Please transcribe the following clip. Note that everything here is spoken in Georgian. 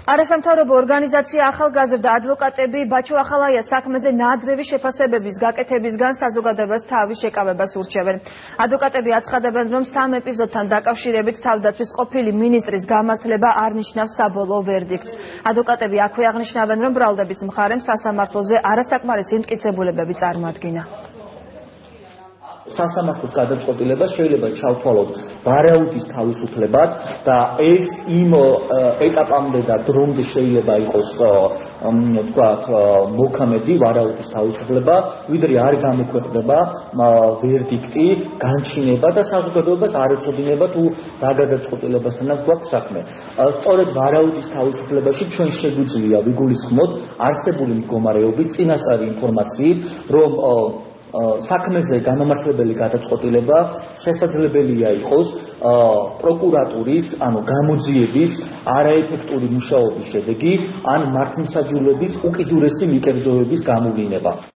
არასამთავრობო ორგანიზაცია ახალგაზრდა ადვოკატები ბაჩო ახალაიას საქმეზე ნაადრევი შეფასებების გაკეთებისგან საზოგადოებას თავის შეკავებას ურჩევენ. ადვოკატები აცხადებენ, რომ სამ ეპიზოდთან დაკავშირებით თავდაცვის ყოფილი მინისტრის გამართლება არ ნიშნავს საბოლოო ვერდიქტს. ადვოკატები აქვე აღნიშნავენ, რომ ბრალდების მხარემ სასამართლოზე არასაკმარისი მტკიცებულებები წარმოადგინა. სასამართლოს გადაწყვეტილება შეიძლება ჩავთვალოთ ვარაუდის თავისუფლებად და ეს იმ ეტაპამდე და დრომდე შეიძლება იყოს თქვათ მოკამედი ვარაუდის თავისუფლება, ვიდრე არ გამოქვეყნდება ვერდიქტი, განჩინება და საზოგადოებას არ ეცოდინება თუ რა გადაწყვეტილებასთან გვაქვს საქმე. სწორედ ვარაუდის თავისუფლებაში ჩვენ შეგვიძლია ვიგულისხმოთ არსებული მდგომარეობით წინასწარი ინფორმაციით, რომ საქმეზე გამომართლებელი გადაწყვეტილება შესაძლებელია იყოს პროკურატურის, ანუ გამოძიების არაეფექტური მუშაობის შედეგი ან მართლმსაჯულების უკიდურესი მიკერძოების გამოვლინება.